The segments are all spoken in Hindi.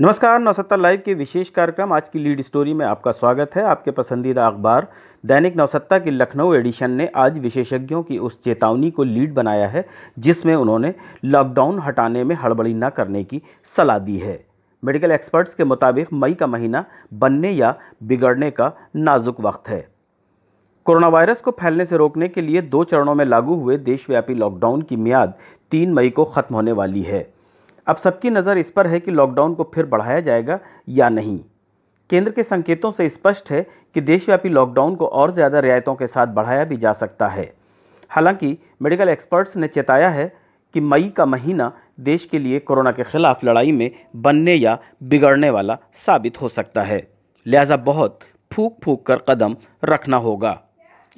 नमस्कार, नवसत्ता लाइव के विशेष कार्यक्रम आज की लीड स्टोरी में आपका स्वागत है। आपके पसंदीदा अखबार दैनिक नवसत्ता की लखनऊ एडिशन ने आज विशेषज्ञों की उस चेतावनी को लीड बनाया है जिसमें उन्होंने लॉकडाउन हटाने में हड़बड़ी न करने की सलाह दी है। मेडिकल एक्सपर्ट्स के मुताबिक मई का महीना बनने या बिगड़ने का नाजुक वक्त है। कोरोना वायरस को फैलने से रोकने के लिए 2 चरणों में लागू हुए देशव्यापी लॉकडाउन की मियाद 3 मई को खत्म होने वाली है। अब सबकी नज़र इस पर है कि लॉकडाउन को फिर बढ़ाया जाएगा या नहीं। केंद्र के संकेतों से स्पष्ट है कि देशव्यापी लॉकडाउन को और ज़्यादा रियायतों के साथ बढ़ाया भी जा सकता है। हालांकि मेडिकल एक्सपर्ट्स ने चेताया है कि मई का महीना देश के लिए कोरोना के खिलाफ लड़ाई में बनने या बिगड़ने वाला साबित हो सकता है, लिहाजा बहुत फूंक फूंक कर कदम रखना होगा।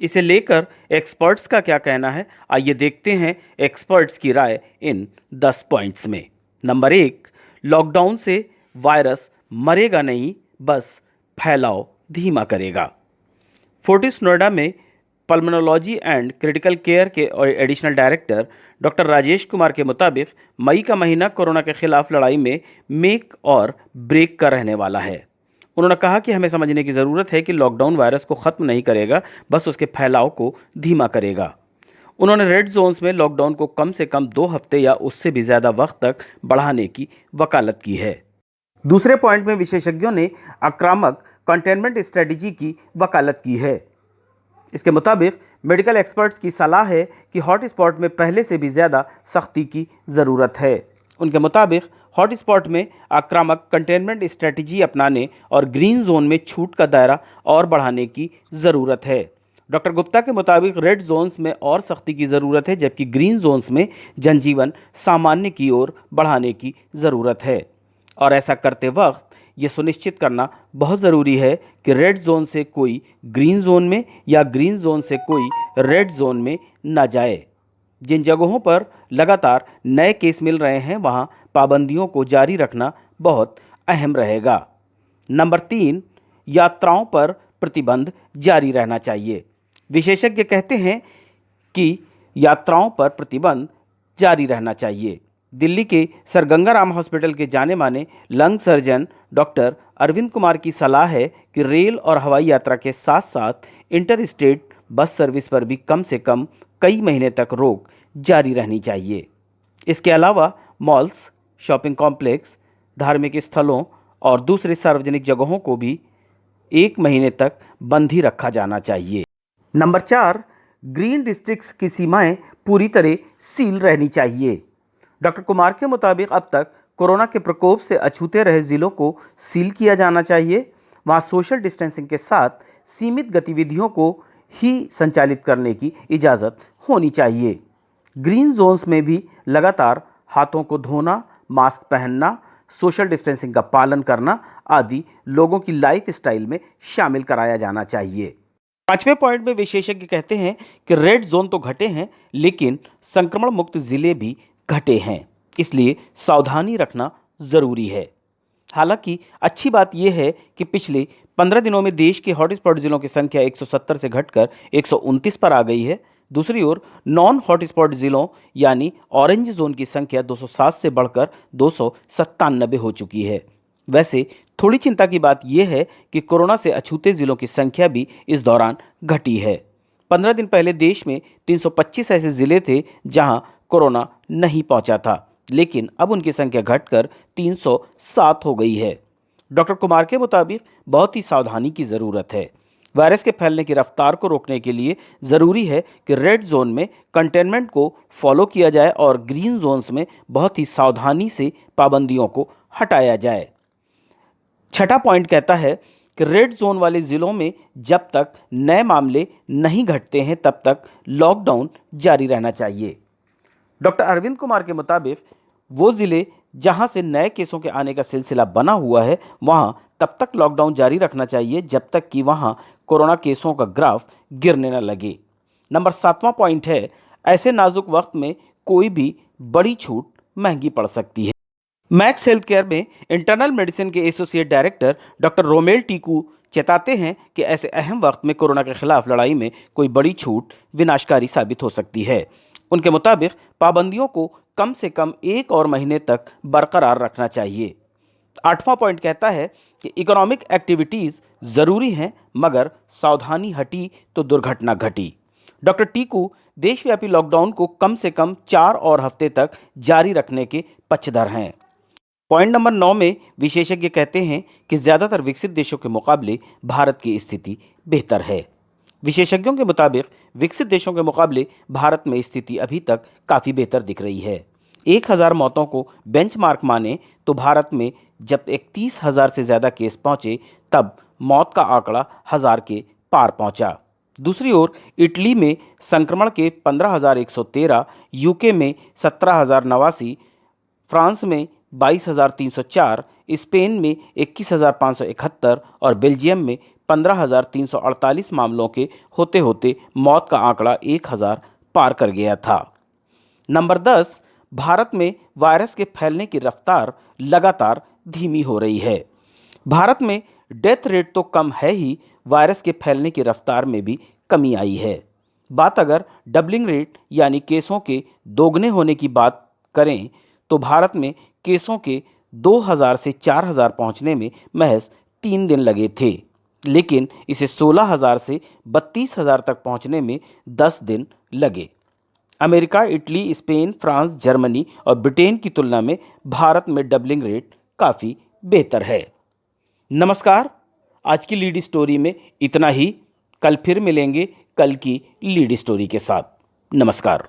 इसे लेकर एक्सपर्ट्स का क्या कहना है, आइए देखते हैं एक्सपर्ट्स की राय इन 10 पॉइंट्स में। नंबर 1, लॉकडाउन से वायरस मरेगा नहीं, बस फैलाव धीमा करेगा। फोर्टिस नोएडा में पल्मोनोलॉजी एंड क्रिटिकल केयर के additional director doctor Rajesh Kumar के मुताबिक मई का महीना कोरोना के खिलाफ लड़ाई में मेक और ब्रेक का रहने वाला है। उन्होंने कहा कि हमें समझने की ज़रूरत है कि लॉकडाउन वायरस को ख़त्म नहीं करेगा, बस उसके फैलाव को धीमा करेगा। उन्होंने रेड जोन्स में लॉकडाउन को कम से कम 2 हफ्ते या उससे भी ज़्यादा वक्त तक बढ़ाने की वकालत की है। दूसरे पॉइंट में विशेषज्ञों ने आक्रामक कंटेनमेंट स्ट्रेटजी की वकालत की है। इसके मुताबिक मेडिकल एक्सपर्ट्स की सलाह है कि हॉटस्पॉट में पहले से भी ज़्यादा सख्ती की ज़रूरत है। उनके मुताबिक हॉटस्पॉट में आक्रामक कंटेनमेंट स्ट्रेटजी अपनाने और ग्रीन जोन में छूट का दायरा और बढ़ाने की ज़रूरत है। डॉक्टर गुप्ता के मुताबिक रेड जोन्स में और सख्ती की ज़रूरत है, जबकि ग्रीन जोन्स में जनजीवन सामान्य की ओर बढ़ाने की ज़रूरत है। और ऐसा करते वक्त ये सुनिश्चित करना बहुत ज़रूरी है कि रेड जोन से कोई ग्रीन जोन में या ग्रीन जोन से कोई रेड जोन में न जाए। जिन जगहों पर लगातार नए केस मिल रहे हैं वहाँ पाबंदियों को जारी रखना बहुत अहम रहेगा। नंबर 3, यात्राओं पर प्रतिबंध जारी रहना चाहिए। विशेषज्ञ कहते हैं कि यात्राओं पर प्रतिबंध जारी रहना चाहिए। दिल्ली के सर गंगाराम हॉस्पिटल के जाने माने lung surgeon doctor Arvind Kumar की सलाह है कि रेल और हवाई यात्रा के साथ साथ इंटर स्टेट बस सर्विस पर भी कम से कम कई महीने तक रोक जारी रहनी चाहिए। इसके अलावा मॉल्स, शॉपिंग कॉम्प्लेक्स, धार्मिक स्थलों और दूसरे सार्वजनिक जगहों को भी 1 महीने तक बंद ही रखा जाना चाहिए। नंबर 4, ग्रीन डिस्ट्रिक्ट्स की सीमाएं पूरी तरह सील रहनी चाहिए। डॉक्टर कुमार के मुताबिक अब तक कोरोना के प्रकोप से अछूते रहे ज़िलों को सील किया जाना चाहिए। वहाँ सोशल डिस्टेंसिंग के साथ सीमित गतिविधियों को ही संचालित करने की इजाज़त होनी चाहिए। ग्रीन जोन्स में भी लगातार हाथों को धोना, मास्क पहनना, सोशल डिस्टेंसिंग का पालन करना आदि लोगों की लाइफ स्टाइल में शामिल कराया जाना चाहिए। 5वें पॉइंट में विशेषज्ञ कहते हैं कि रेड जोन तो घटे हैं, लेकिन संक्रमण मुक्त जिले भी घटे हैं, इसलिए सावधानी रखना ज़रूरी है। हालांकि अच्छी बात यह है कि पिछले 15 दिनों में देश के हॉटस्पॉट जिलों की संख्या 170 से घटकर 129 पर आ गई है। दूसरी ओर नॉन हॉटस्पॉट जिलों यानी ऑरेंज जोन की संख्या 207 से बढ़कर 297 हो चुकी है। वैसे थोड़ी चिंता की बात यह है कि कोरोना से अछूते जिलों की संख्या भी इस दौरान घटी है। 15 दिन पहले देश में 325 ऐसे जिले थे जहां कोरोना नहीं पहुंचा था, लेकिन अब उनकी संख्या घटकर 307 हो गई है। डॉक्टर कुमार के मुताबिक बहुत ही सावधानी की ज़रूरत है। वायरस के फैलने की रफ्तार को रोकने के लिए ज़रूरी है कि रेड जोन में कंटेनमेंट को फॉलो किया जाए और ग्रीन जोन्स में बहुत ही सावधानी से पाबंदियों को हटाया जाए। 6वां पॉइंट कहता है कि रेड जोन वाले ज़िलों में जब तक नए मामले नहीं घटते हैं तब तक लॉकडाउन जारी रहना चाहिए। डॉक्टर अरविंद कुमार के मुताबिक वो ज़िले जहां से नए केसों के आने का सिलसिला बना हुआ है वहां तब तक लॉकडाउन जारी रखना चाहिए जब तक कि वहां कोरोना केसों का ग्राफ गिरने न लगे। नंबर 7वां पॉइंट है, ऐसे नाजुक वक्त में कोई भी बड़ी छूट महंगी पड़ सकती है। मैक्स हेल्थ केयर में इंटरनल मेडिसिन के associate director doctor Romel Tikku चेताते हैं कि ऐसे अहम वक्त में कोरोना के खिलाफ लड़ाई में कोई बड़ी छूट विनाशकारी साबित हो सकती है। उनके मुताबिक पाबंदियों को कम से कम 1 और महीने तक बरकरार रखना चाहिए। 8वां पॉइंट कहता है कि इकोनॉमिक एक्टिविटीज़ ज़रूरी हैं मगर सावधानी हटी तो दुर्घटना घटी। डॉक्टर टीकू देशव्यापी लॉकडाउन को कम से कम 4 और हफ्ते तक जारी रखने के पक्षधर हैं। पॉइंट नंबर 9 में विशेषज्ञ कहते हैं कि ज़्यादातर विकसित देशों के मुकाबले भारत की स्थिति बेहतर है। विशेषज्ञों के मुताबिक विकसित देशों के मुकाबले भारत में स्थिति अभी तक काफ़ी बेहतर दिख रही है। 1000 मौतों को बेंचमार्क माने तो भारत में जब 31,000 से ज़्यादा केस पहुंचे तब मौत का आंकड़ा 1000 के पार पहुंचा। दूसरी ओर इटली में संक्रमण के 15,113, यूके में 17,089, फ्रांस में 22,304, स्पेन में 21,571 और बेल्जियम में 15,348 मामलों के होते होते मौत का आंकड़ा 1,000 पार कर गया था। नंबर 10, भारत में वायरस के फैलने की रफ्तार लगातार धीमी हो रही है। भारत में डेथ रेट तो कम है ही, वायरस के फैलने की रफ्तार में भी कमी आई है। बात अगर डबलिंग रेट यानी केसों के दोगुने होने की बात करें तो भारत में केसों के 2,000 से 4,000 पहुंचने में महज 3 दिन लगे थे, लेकिन इसे 16,000 से 32,000 तक पहुंचने में 10 दिन लगे। America, Italy, Spain, France, Germany और ब्रिटेन की तुलना में भारत में डबलिंग रेट काफ़ी बेहतर है। नमस्कार, आज की लीड स्टोरी में इतना ही। कल फिर मिलेंगे कल की लीड स्टोरी के साथ। नमस्कार।